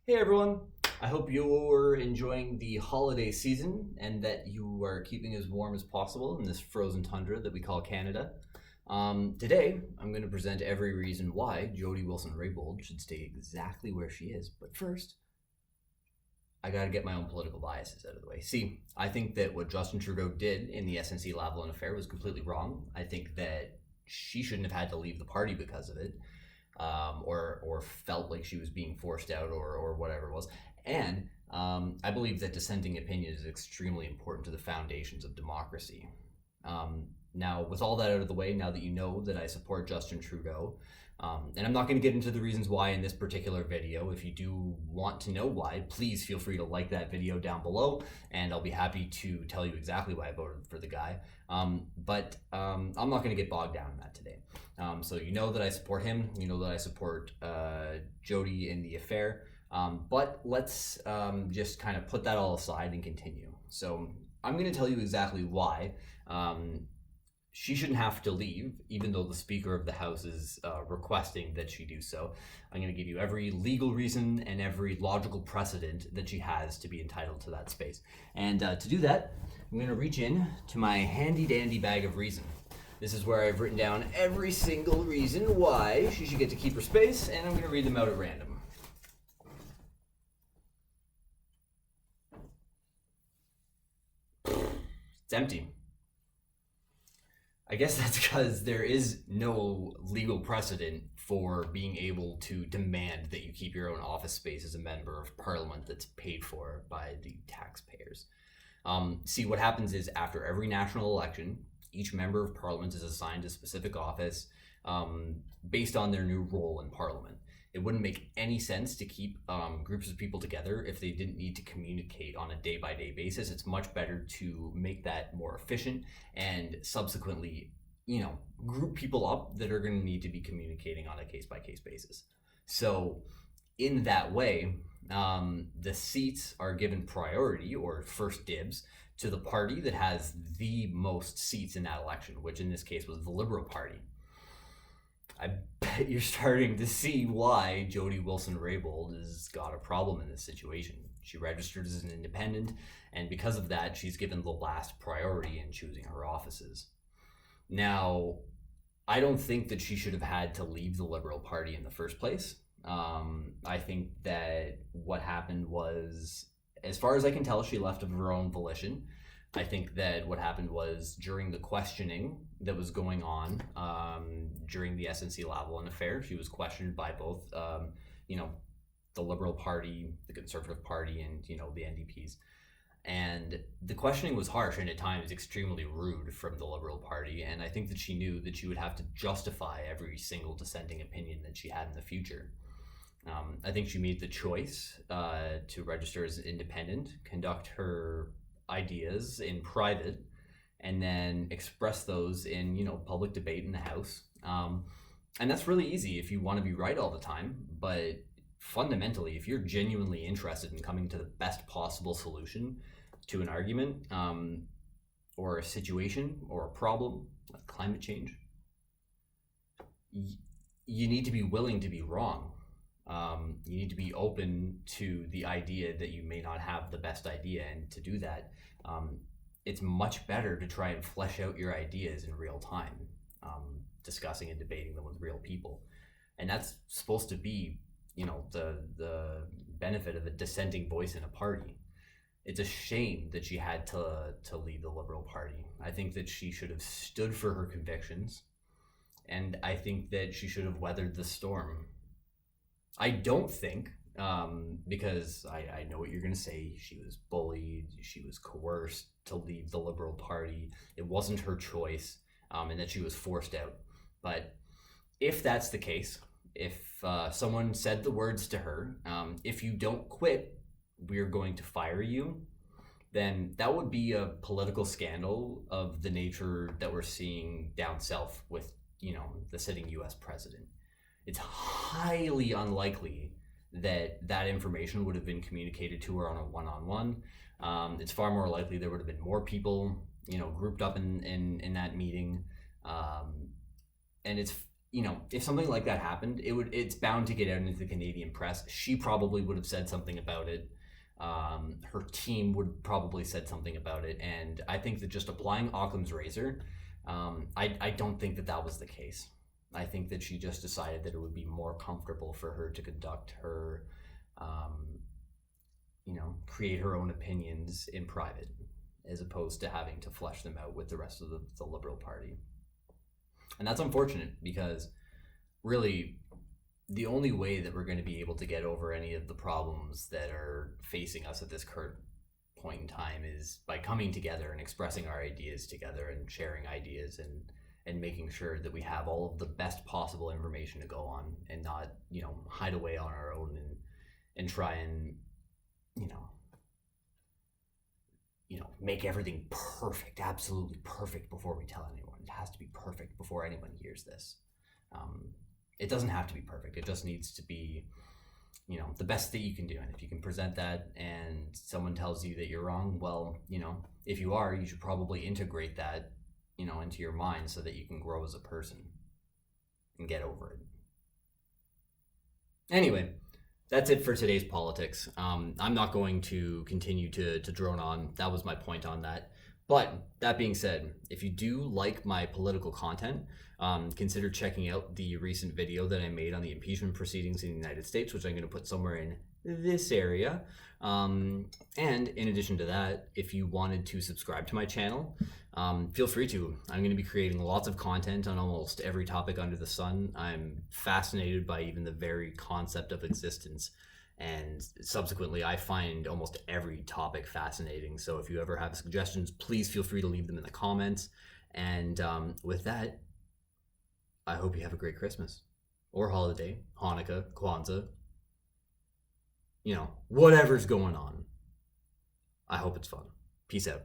Hey everyone! I hope you're enjoying the holiday season and that you are keeping as warm as possible in this frozen tundra that we call Canada. Today, I'm going to present every reason why Jody Wilson-Raybould should stay exactly where she is. But first, I got to get my own political biases out of the way. See, I think that what Justin Trudeau did in the snc-lavalin affair was completely wrong. I think that she shouldn't have had to leave the party because of it. Or felt like she was being forced out or whatever it was. And I believe that dissenting opinion is extremely important to the foundations of democracy. Now, with all that out of the way, now that you know that I support Justin Trudeau, and I'm not going to get into the reasons why in this particular video. If you do want to know why, please feel free to like that video down below, and I'll be happy to tell you exactly why I voted for the guy. But I'm not going to get bogged down in that today. So you know that I support him. You know that I support Jody in the affair. But let's just kind of put that all aside and continue. So I'm going to tell you exactly why she shouldn't have to leave, even though the Speaker of the House is requesting that she do so. I'm going to give you every legal reason and every logical precedent that she has to be entitled to that space. And to do that, I'm going to reach in to my handy-dandy bag of reason. This is where I've written down every single reason why she should get to keep her space, and I'm going to read them out at random. It's empty. I guess that's because there is no legal precedent for being able to demand that you keep your own office space as a member of parliament that's paid for by the taxpayers. See, what happens is after every national election, each member of parliament is assigned a specific office based on their new role in parliament. It wouldn't make any sense to keep groups of people together if they didn't need to communicate on a day-by-day basis. It's much better to make that more efficient and subsequently, group people up that are going to need to be communicating on a case-by-case basis. So in that way, the seats are given priority or first dibs to the party that has the most seats in that election, which in this case was the Liberal Party. I bet you're starting to see why Jody Wilson-Raybould has got a problem in this situation. She registered as an independent, and because of that, she's given the last priority in choosing her offices. Now, I don't think that she should have had to leave the Liberal Party in the first place. I think that what happened was, as far as I can tell, she left of her own volition. I think that what happened was during the questioning that was going on during the snc-lavalin affair, she was questioned by both, the Liberal Party, the Conservative Party, and, the NDPs. And the questioning was harsh and at times extremely rude from the Liberal Party. And I think that she knew that she would have to justify every single dissenting opinion that she had in the future. I think she made the choice to register as an independent, conduct her ideas in private, and then express those in public debate in the House. And that's really easy if you want to be right all the time, but fundamentally, if you're genuinely interested in coming to the best possible solution to an argument or a situation or a problem like climate change, you need to be willing to be wrong. You need to be open to the idea that you may not have the best idea, and to do that, it's much better to try and flesh out your ideas in real time, discussing and debating them with real people. And that's supposed to be, the benefit of a dissenting voice in a party. It's a shame that she had to leave the Liberal Party. I think that she should have stood for her convictions, and I think that she should have weathered the storm. I don't think, because I know what you're going to say, she was bullied, she was coerced to leave the Liberal Party, it wasn't her choice, and that she was forced out. But if that's the case, if someone said the words to her, if you don't quit, we're going to fire you, then that would be a political scandal of the nature that we're seeing down south with, the sitting US president. It's highly unlikely that that information would have been communicated to her on a one-on-one. It's far more likely there would have been more people, grouped up in that meeting. And if something like that happened, it's bound to get out into the Canadian press. She probably would have said something about it. Her team would probably said something about it, and I think that just applying Occam's razor, I don't think that was the case. I think that she just decided that it would be more comfortable for her to conduct her, create her own opinions in private, as opposed to having to flesh them out with the rest of the Liberal Party. And that's unfortunate, because really the only way that we're going to be able to get over any of the problems that are facing us at this current point in time is by coming together and expressing our ideas together and sharing ideas and making sure that we have all of the best possible information to go on, and not, hide away on our own and try and, make everything perfect, absolutely perfect before we tell anyone. It has to be perfect before anyone hears this. It doesn't have to be perfect. It just needs to be, the best that you can do. And if you can present that and someone tells you that you're wrong, well, if you are, you should probably integrate that, into your mind so that you can grow as a person and get over it. Anyway, that's it for today's politics. I'm not going to continue to drone on. That was my point on that. But that being said, if you do like my political content, consider checking out the recent video that I made on the impeachment proceedings in the United States, which I'm going to put somewhere in this area. And in addition to that, if you wanted to subscribe to my channel, feel free to. I'm going to be creating lots of content on almost every topic under the sun. I'm fascinated by even the very concept of existence. And subsequently, I find almost every topic fascinating. So if you ever have suggestions, please feel free to leave them in the comments. And with that, I hope you have a great Christmas or holiday, Hanukkah, Kwanzaa, whatever's going on. I hope it's fun. Peace out.